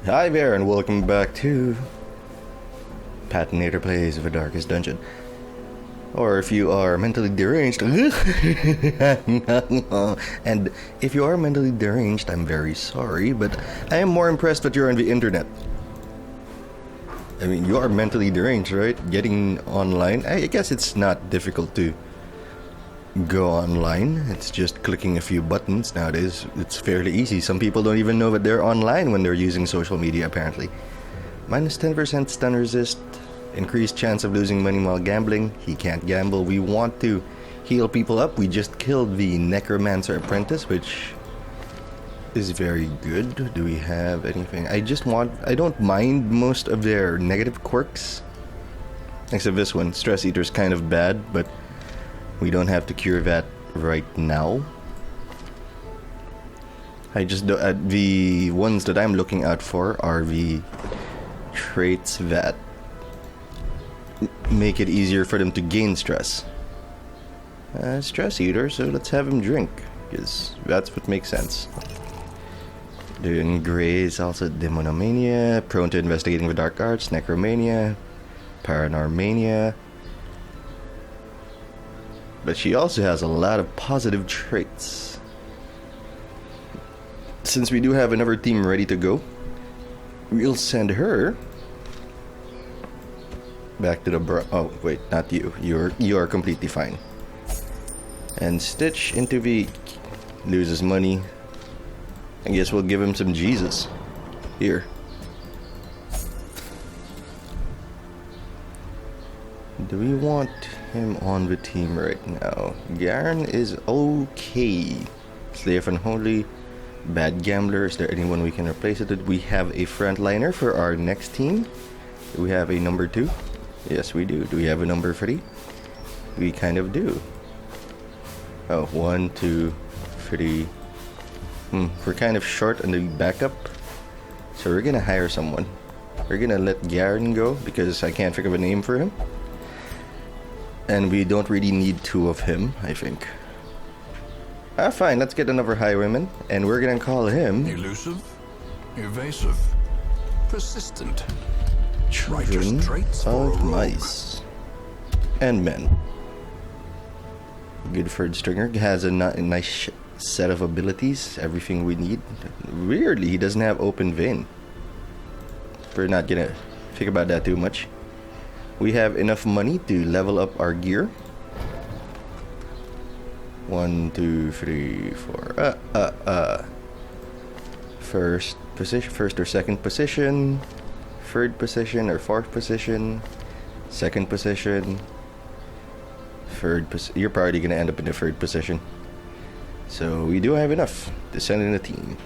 Hi there, and welcome back to Patinator Plays the Darkest Dungeon. Or if you are mentally deranged, and if you are mentally deranged, I'm very sorry, but I am more impressed that you're on the internet. I mean, you are mentally deranged, right? Getting online, I guess it's not difficult to go online. It's just clicking a few buttons nowadays. It's fairly easy. Some people don't even know that they're online when they're using social media, apparently. Minus 10% stun resist. Increased chance of losing money while gambling. He can't gamble. We want to heal people up. We just killed the Necromancer Apprentice, which is very good. Do we have anything? I don't mind most of their negative quirks. Except this one. Stress Eater's kind of bad, but we don't have to cure that right now. The ones that I'm looking out for are the traits that make it easier for them to gain stress. Stress Eater, so let's have him drink, because that's what makes sense. Doing Grey is also Demonomania, prone to investigating the dark arts, Necromania, Paranormania. But she also has a lot of positive traits. Since we do have another team ready to go, we'll send her back to the oh wait, not you. You are completely fine. And Stitch into the loses money. I guess we'll give him some Jesus. Here. Do we want him on the team right now? Garen is okay. Slave Unholy, Bad Gambler. Is there anyone we can replace it with? We have a frontliner for our next team. Do we have a number 2? Yes, we do. Do we have a number 3? We kind of do. Oh, 1, 2, 3. We're kind of short on the backup. So we're gonna hire someone. We're gonna let Garen go because I can't think of a name for him. And we don't really need 2 of him, I think. Fine, let's get another highwayman. And we're gonna call him elusive, evasive, persistent. Children of Mice and Men. Goodford Stringer has a nice set of abilities, everything we need. Weirdly, he doesn't have open vein. We're not gonna think about that too much. We have enough money to level up our gear. 1, 2, 3, 4. First position, first or second position, third position or fourth position, second position, You're probably gonna end up in the third position. So we do have enough to send in a team.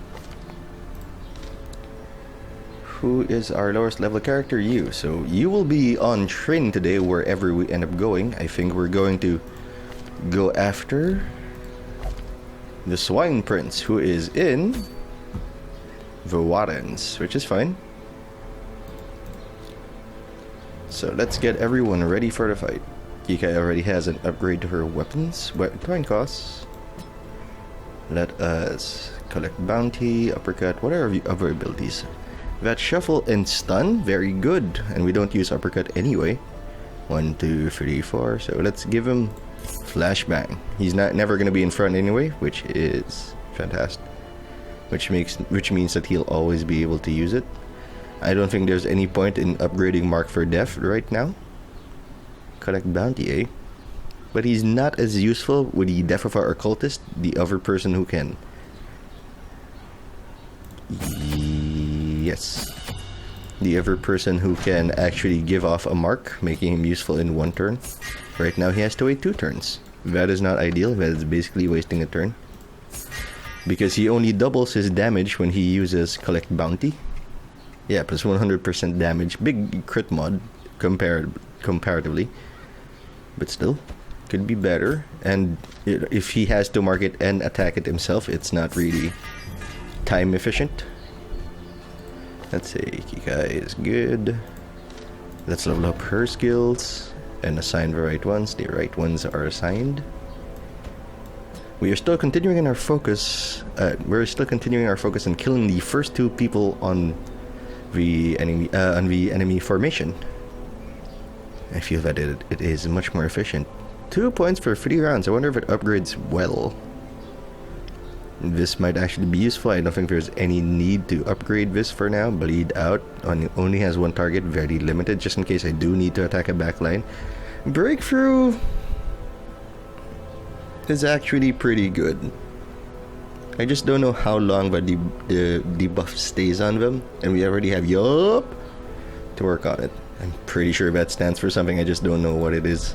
Who is our lowest level character? You. So you will be on training today wherever we end up going. I think we're going to go after the Swine Prince, who is in the Warrens, which is fine. So let's get everyone ready for the fight. Kika already has an upgrade to her weapons. Coin costs. Let us collect bounty, uppercut, whatever the other abilities. That shuffle and stun, very good. And we don't use uppercut anyway. 1, 2, 3, 4. So let's give him flashbang. He's never gonna be in front anyway, which is fantastic. Which means that he'll always be able to use it. I don't think there's any point in upgrading Mark for Death right now. Collect bounty, eh? But he's not as useful with the Death of our Occultist, the other person who can. Yes. The other person who can actually give off a mark, making him useful in 1 turn. Right now he has to wait 2 turns. That is not ideal. That is basically wasting a turn. Because he only doubles his damage when he uses Collect Bounty. Yeah, plus 100% damage. Big crit mod comparatively. But still, could be better. And if he has to mark it and attack it himself, it's not really time efficient. Let's say Kika is good. Let's level up her skills and assign the right ones. The right ones are assigned. We are still continuing in our focus. We're still continuing our focus on killing the first 2 people on on the enemy formation. I feel that it is much more efficient. 2 points for 3 rounds. I wonder if it upgrades well. This might actually be useful. I don't think there's any need to upgrade this for now. Bleed out only has 1 target, very limited, just in case I do need to attack a backline. Breakthrough is actually pretty good. I just don't know how long the debuff stays on them, and we already have yup to work on it. I'm pretty sure that stands for something, I just don't know what it is.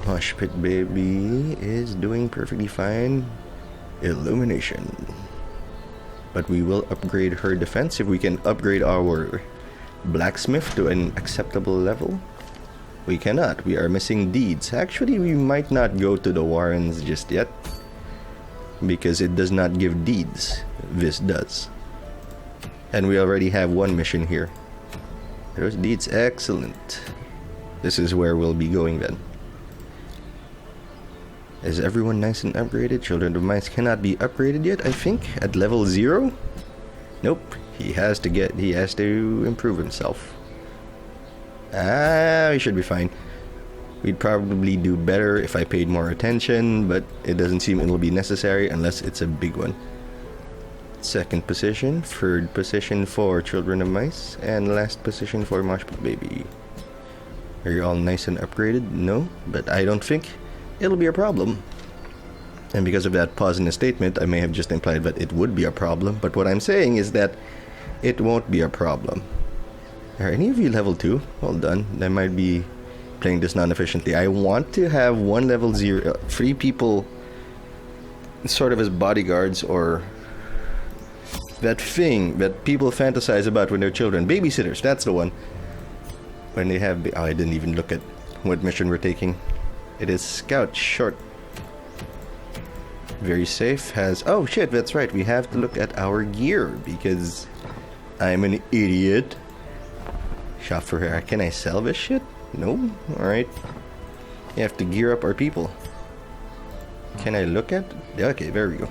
Hush Pit Baby is doing perfectly fine. Illumination. But we will upgrade her defense if we can upgrade our blacksmith to an acceptable level. We cannot. We are missing deeds. Actually, we might not go to the Warrens just yet, because it does not give deeds. This does. And we already have 1 mission here. Those deeds, excellent. This is where we'll be going then. Is everyone nice and upgraded? Children of Mice cannot be upgraded yet, I think, at level 0? Nope. He has to improve himself. We should be fine. We'd probably do better if I paid more attention, but it doesn't seem it'll be necessary unless it's a big one. 2nd position, 3rd position for Children of Mice, and last position for Mosh Pit Baby. Are you all nice and upgraded? No, but I don't think it'll be a problem. And because of that pause in the statement, I may have just implied that it would be a problem, but what I'm saying is that it won't be a problem. Are any of you level 2? Well done. I might be playing this non-efficiently. I want to have 1 level 0, 3 people sort of as bodyguards, or that thing that people fantasize about when they're children. Babysitters, that's the one. When they have... I didn't even look at what mission we're taking. It is Scout Short. Very safe. Has... Oh shit, that's right. We have to look at our gear because I'm an idiot. Shop for hair. Can I sell this shit? No? Alright. You have to gear up our people. Can I look at... Okay, there we go.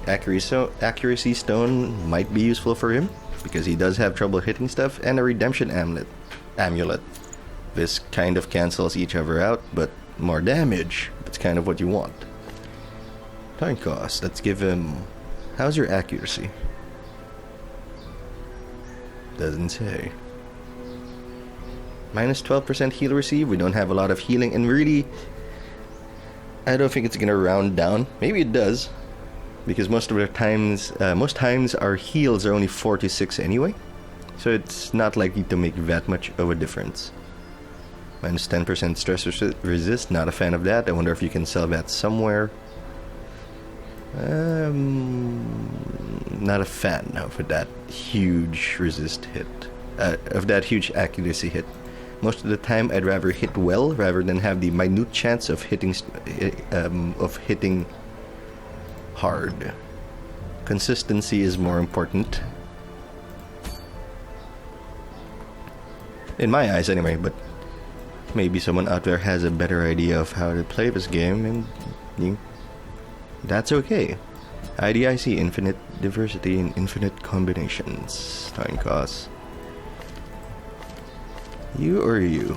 Accuracy Stone might be useful for him because he does have trouble hitting stuff, and a Redemption Amulet. This kind of cancels each other out, but more damage. That's kind of what you want. Time cost. Let's give him... How's your accuracy? Doesn't say. Minus 12% heal receive. We don't have a lot of healing, and really, I don't think it's gonna round down. Maybe it does, because most times our heals are only 4 to 6 anyway, so it's not likely to make that much of a difference. Minus 10% stress resist. Not a fan of that. I wonder if you can sell that somewhere. Not a fan of that huge resist hit, of that huge accuracy hit. Most of the time, I'd rather hit well rather than have the minute chance of hitting hard. Consistency is more important, in my eyes, anyway. But maybe someone out there has a better idea of how to play this game, and that's okay. IDIC, infinite diversity and infinite combinations. Time cost. You or you?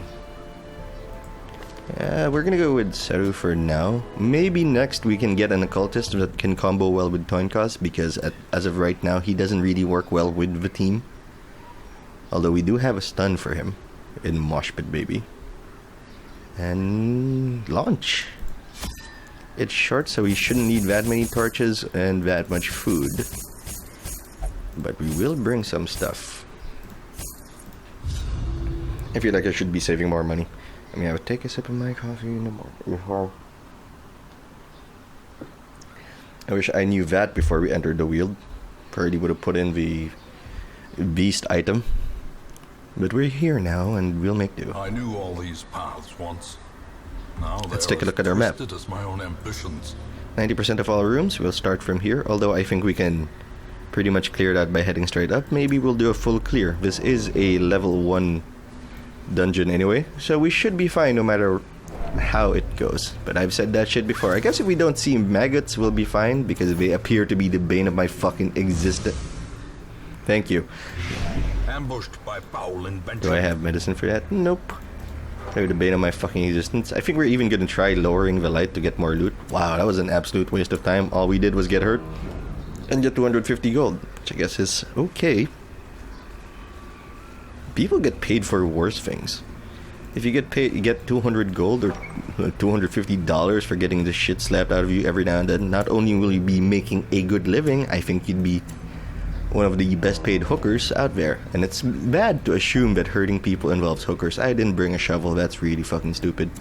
We're gonna go with Seru for now. Maybe next we can get an occultist that can combo well with Toinkos, because as of right now he doesn't really work well with the team. Although we do have a stun for him in Mosh Pit Baby. And launch. It's short, so we shouldn't need that many torches and that much food. But we will bring some stuff. I feel like I should be saving more money. I mean, I would take a sip of my coffee in the morning before. I wish I knew that before we entered the wield. Purdy would have put in the beast item. But we're here now, and we'll make do. I knew all these paths once. Now let's take a look at our map. As my own ambitions. 90% of all rooms. We'll start from here, although I think we can pretty much clear that by heading straight up. Maybe we'll do a full clear. This is a level 1 dungeon anyway, so we should be fine no matter how it goes. But I've said that shit before. I guess if we don't see maggots, we'll be fine, because they appear to be the bane of my fucking existence. Thank you. Ambushed by foul invention. Do I have medicine for that? Nope. They're the bane of my fucking existence. I think we're even gonna try lowering the light to get more loot. Wow, that was an absolute waste of time. All we did was get hurt and get 250 gold, which I guess is okay. People get paid for worse things. If you get paid, you get 200 gold or $250 for getting the shit slapped out of you every now and then. Not only will you be making a good living, I think you'd be one of the best paid hookers out there. And it's bad to assume that hurting people involves hookers. I didn't bring a shovel, that's really fucking stupid.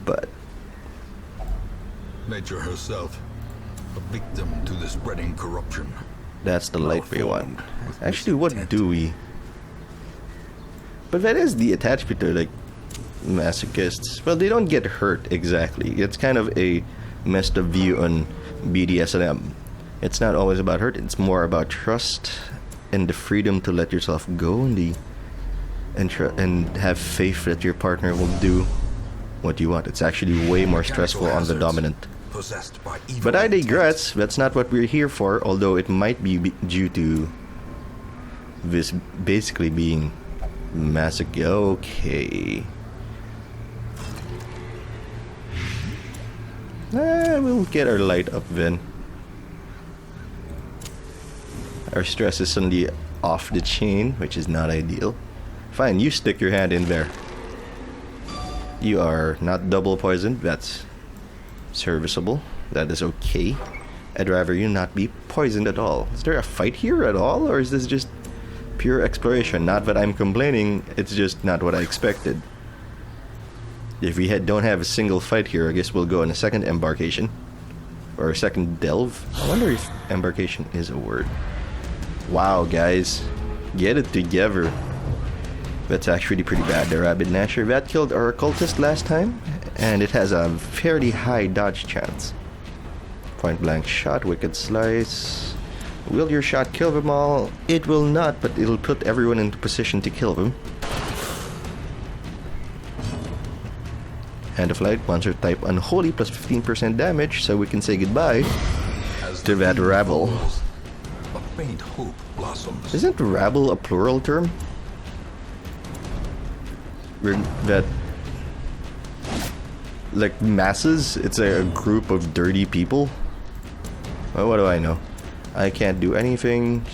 But Nature herself, a victim to the spreading corruption. that's the light we want. Actually, what do we? But that is the attachment to, like, masochists. Well, they don't get hurt exactly. It's kind of a messed up view on BDSM. It's not always about hurt. It's more about trust and the freedom to let yourself go and have faith that your partner will do what you want. It's actually way more stressful on the dominant. Possessed by evil But I intent. digress. That's not what we're here for. Although it might be due to this basically being masoch. Okay. We'll get our light up then. Our stress is suddenly off the chain, which is not ideal. Fine, you stick your hand in there. You are not double poisoned. That's serviceable. That is okay. I'd rather you not be poisoned at all. Is there a fight here at all, or is this just pure exploration? Not that I'm complaining, it's just not what I expected. If we don't have a single fight here, I guess we'll go on a second embarkation. Or a second delve. I wonder if embarkation is a word. Wow, guys. Get it together. That's actually pretty bad. The Rabbit Gnasher. That killed our occultist last time, and it has a fairly high dodge chance. Point blank shot, wicked slice. Will your shot kill them all? It will not, but it'll put everyone into position to kill them. Hand of Light, monster type unholy, plus 15% damage, so we can say goodbye As to the that fiend rabble. falls, a faint hope blossoms. Isn't rabble a plural term? That, like, masses? It's a group of dirty people? Well, what do I know? I can't do anything.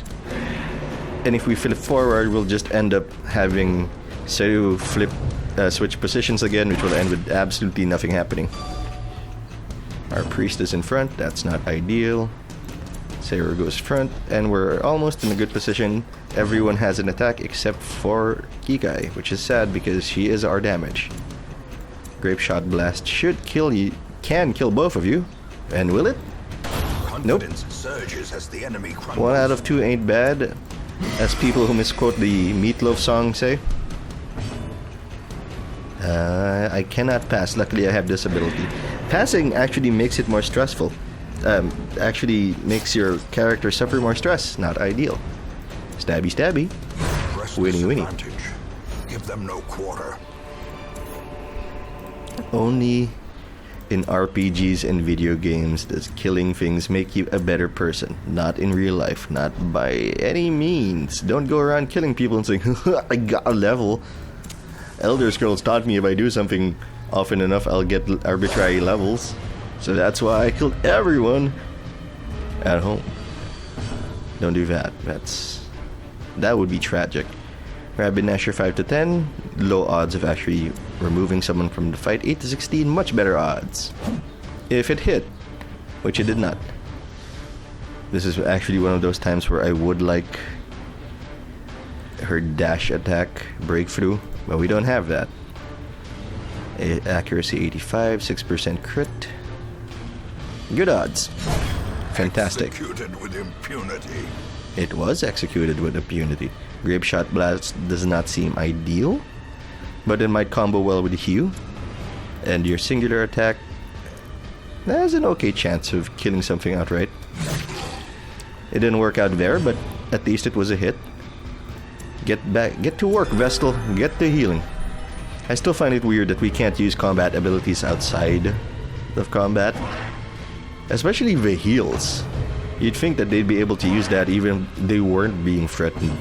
And if we flip forward, we'll just end up having Seru switch positions again, which will end with absolutely nothing happening. Our priest is in front. That's not ideal. Seru goes front, and we're almost in a good position. Everyone has an attack except for Kikai, which is sad because she is our damage. Grape Shot Blast should kill you. Can kill both of you. And will it? Nope. Confidence surges as the enemy crumbles. 1 out of 2 ain't bad, as people who misquote the Meatloaf song say. I cannot pass. Luckily, I have this ability. Passing actually makes it more stressful. Actually makes your character suffer more stress. Not ideal. Stabby, stabby. Press Winnie, winnie. disadvantage. Give them no quarter. Only in RPGs and video games does killing things make you a better person. Not in real life. Not by any means. Don't go around killing people and saying, I got a level. Elder Scrolls taught me if I do something often enough, I'll get arbitrary levels. So that's why I killed everyone at home. Don't do that. That would be tragic. Rabbit Gnasher 5 to 10. Low odds of actually removing someone from the fight. 8 to 16. Much better odds. If it hit. Which it did not. This is actually one of those times where I would like her dash attack breakthrough. But we don't have that. Accuracy 85. 6% crit. Good odds. Fantastic. Executed with impunity. It was executed with impunity. Grape Shot Blast does not seem ideal, but it might combo well with Hue. And your singular attack has an okay chance of killing something outright. It didn't work out there, but at least it was a hit. Get to work, Vestal. Get to healing. I still find it weird that we can't use combat abilities outside of combat. Especially the heals. You'd think that they'd be able to use that even if they weren't being threatened.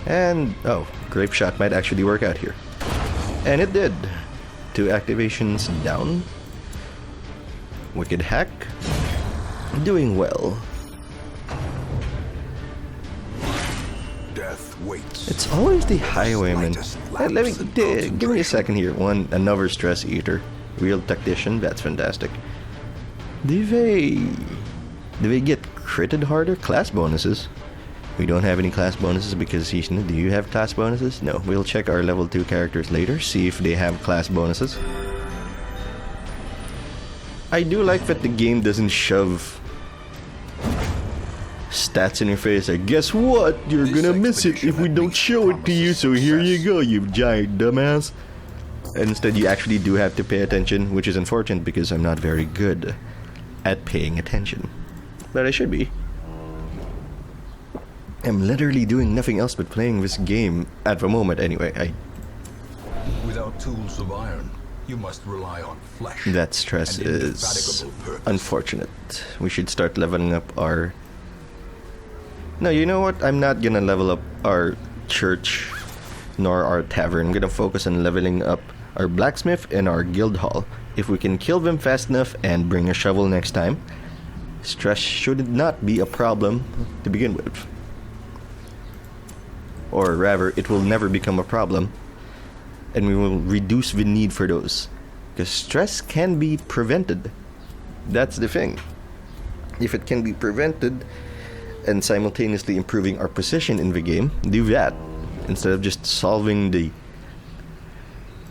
And, oh, Grape Shot might actually work out here. And it did. 2 activations down. Wicked Hack. Doing well. Death waits. It's always the Highwayman. Give me a second here. Another Stress Eater. Real Tactician, that's fantastic. Do they get critted harder? Class bonuses. We don't have any class bonuses because he's new. Do you have class bonuses? No. We'll check our level 2 characters later, see if they have class bonuses. I do like that the game doesn't shove stats in your face like, guess what? You're gonna miss it if we don't show it to you, so here you go, you giant dumbass. And instead you actually do have to pay attention, which is unfortunate because I'm not very good at paying attention. But I should be. I'm literally doing nothing else but playing this game at the moment anyway. Without tools of iron, you must rely on flesh. That stress is unfortunate. We should start leveling up our... No, you know what? I'm not gonna level up our church nor our tavern. I'm gonna focus on leveling up our blacksmith and our guild hall. If we can kill them fast enough and bring a shovel next time, stress should not be a problem to begin with. Or rather, it will never become a problem, and we will reduce the need for those. Because stress can be prevented. That's the thing. If it can be prevented and simultaneously improving our position in the game, do that. Instead of just solving the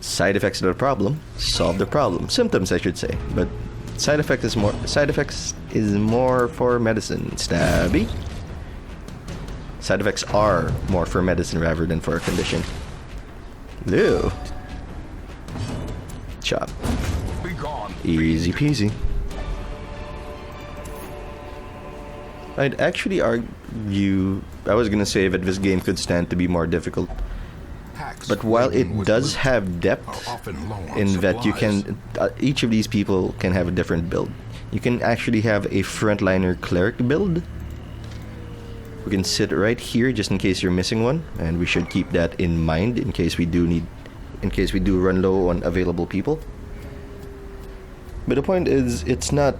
side effects of the problem, solve the problem. Symptoms, I should say. But side effects is more for medicine. Stabby. Side effects are more for medicine rather than for a condition. Ew. Chop. Be gone. Easy peasy. I'd actually argue... I was gonna say that this game could stand to be more difficult. But while it does have depth in that you can... each of these people can have a different build. You can actually have a frontliner cleric build. We can sit right here just in case you're missing one, and we should keep that in mind in case we do run low on available people. But the point is, it's not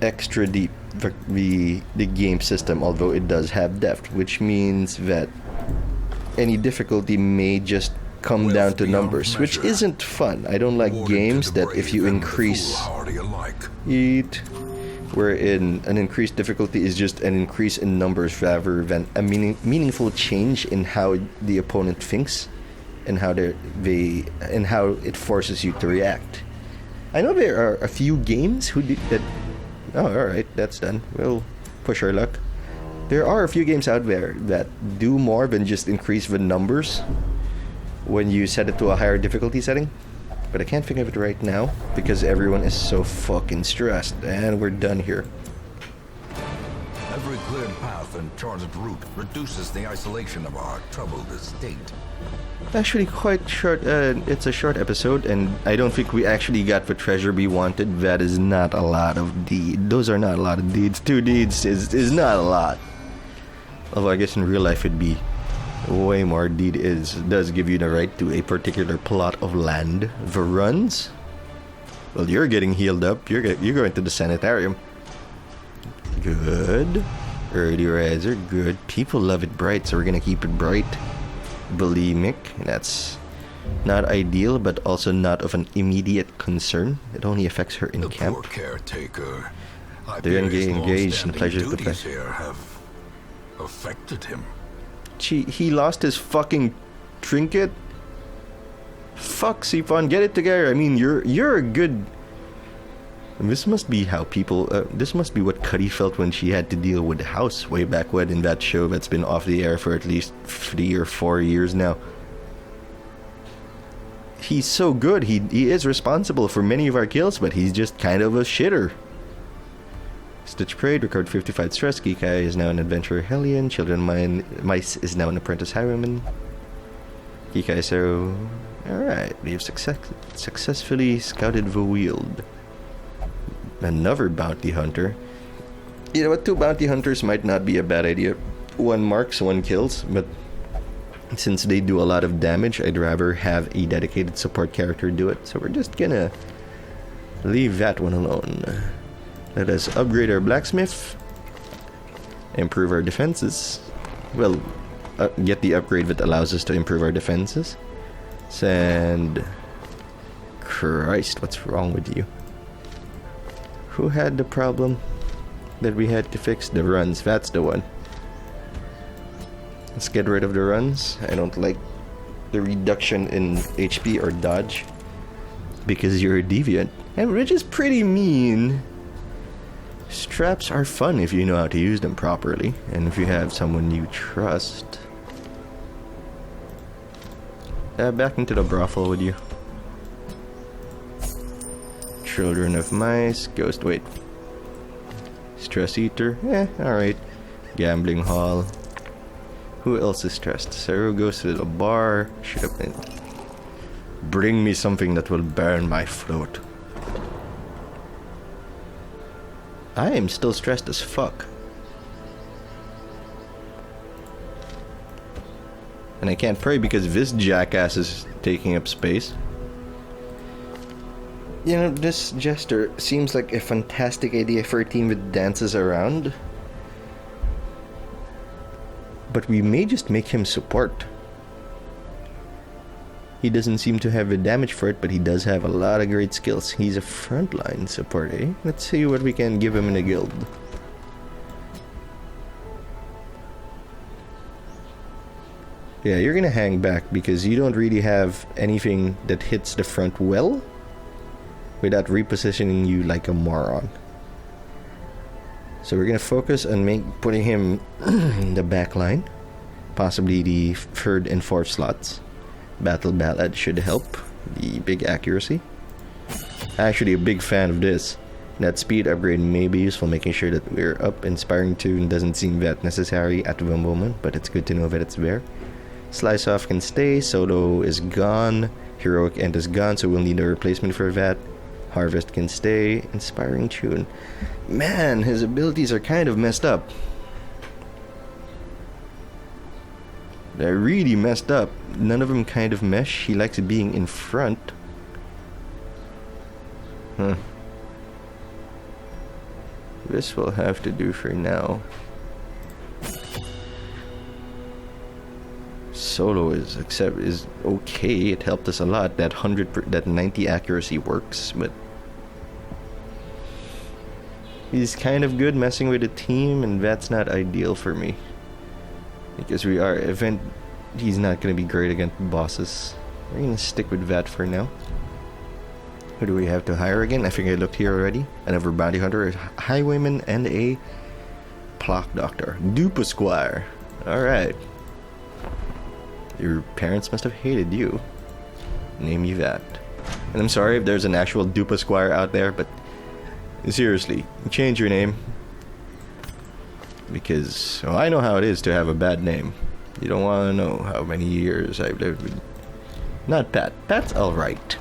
extra deep, the game system, although it does have depth, which means that any difficulty may just come down to numbers, which isn't fun. I don't like games that if you increase wherein an increased difficulty is just an increase in numbers rather than a meaningful change in how the opponent thinks and how it forces you to react. I know there are a few games who did that. Oh, alright, that's done. We'll push our luck. There are a few games out there that do more than just increase the numbers when you set it to a higher difficulty setting. But I can't think of it right now because everyone is so fucking stressed. And we're done here. Every cleared path and charted route reduces the isolation of our troubled estate. Actually, quite short. It's a short episode, and I don't think we actually got the treasure we wanted. That is not a lot of deeds. Those are not a lot of deeds. 2 deeds is not a lot. Although I guess in real life it'd be way more. Deed does give you the right to a particular plot of land. The runs? Well, you're getting healed up. You're going to the sanitarium. Good. Early riser, good. People love it bright, so we're gonna keep it bright. Bulimic, that's not ideal, but also not of an immediate concern. It only affects her in camp. Poor caretaker. They're engaged in pleasures with duties here have affected him. He lost his fucking trinket. Fuck, Sifon, get it together. I mean, you're a good. This must be how people. This must be what Cuddy felt when she had to deal with the house way back when in that show that's been off the air for at least 3 or 4 years now. He's so good. He is responsible for many of our kills, but he's just kind of a shitter. Stitch Parade, record 55 stress. Kikai is now an adventurer hellion. Children Mice is now an apprentice highwayman. Kikai, so... Alright, we have successfully scouted the wield. Another bounty hunter. You know what? 2 bounty hunters might not be a bad idea. 1 marks, 1 kills, but since they do a lot of damage, I'd rather have a dedicated support character do it. So we're just gonna leave that one alone. Let us upgrade our blacksmith. Improve our defenses. Well, get the upgrade that allows us to improve our defenses. And Christ, what's wrong with you? Who had the problem that we had to fix? The runs, that's the one. Let's get rid of the runs. I don't like the reduction in HP or dodge because you're a deviant, and which is pretty mean. Straps are fun if you know how to use them properly, and if you have someone you trust. Back into the brothel with you. Children of Mice, Ghost, wait. Stress Eater, alright. Gambling Hall. Who else is stressed? Saru goes to the bar. Should have been. Bring me something that will burn my throat. I am still stressed as fuck. And I can't pray because this jackass is taking up space. You know, this jester seems like a fantastic idea for a team that dances around. But we may just make him support. He doesn't seem to have the damage for it, but he does have a lot of great skills. He's a frontline support, eh? Let's see what we can give him in a guild. Yeah, you're gonna hang back because you don't really have anything that hits the front well without repositioning you like a moron. So we're gonna focus on putting him in the back line, possibly the 3rd and 4th slots. Battle Ballad should help. The big accuracy. Actually a big fan of this. That speed upgrade may be useful, making sure that we're up. Inspiring Tune doesn't seem that necessary at the moment, but it's good to know that it's there. Slice Off can stay. Solo is gone. Heroic End is gone, so we'll need a replacement for that. Harvest can stay. Inspiring Tune. Man, his abilities are kind of messed up. They're really messed up. None of them kind of mesh. He likes being in front. This will have to do for now. Solo is okay. It helped us a lot. That 90 accuracy works, but he's kind of good messing with the team, and that's not ideal for me. Because he's not going to be great against bosses. We're going to stick with that for now. Who do we have to hire again? I think I looked here already. Another bounty hunter, a highwayman, and a clock doctor. Dupe Squire. Alright. Your parents must have hated you. Name you that. And I'm sorry if there's an actual Dupe Squire out there, but seriously, change your name. Because I know how it is to have a bad name. You don't want to know how many years I've lived with. Not Pat. Pat's alright.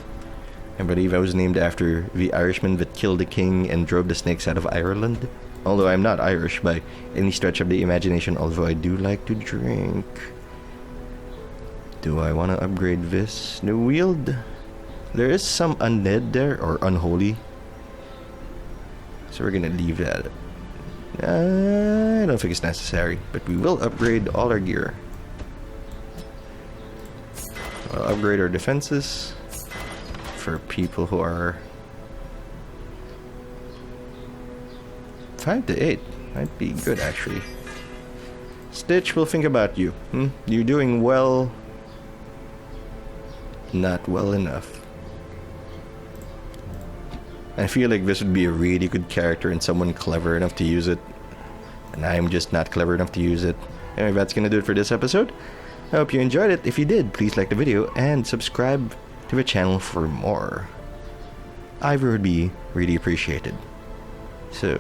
I believe I was named after the Irishman that killed the king and drove the snakes out of Ireland. Although I'm not Irish by any stretch of the imagination, although I do like to drink. Do I want to upgrade this? The wield? There is some undead there, or unholy. So we're gonna leave that. I don't think it's necessary, but we will upgrade all our gear. I'll upgrade our defenses for people who are 5 to 8. Might be good actually. Stitch, we'll think about you. You're doing well. Not well enough. I feel like this would be a really good character and someone clever enough to use it. And I'm just not clever enough to use it. Anyway, that's gonna do it for this episode. I hope you enjoyed it. If you did, please like the video and subscribe to the channel for more. Either would be really appreciated. So,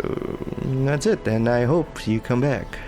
that's it, and I hope you come back.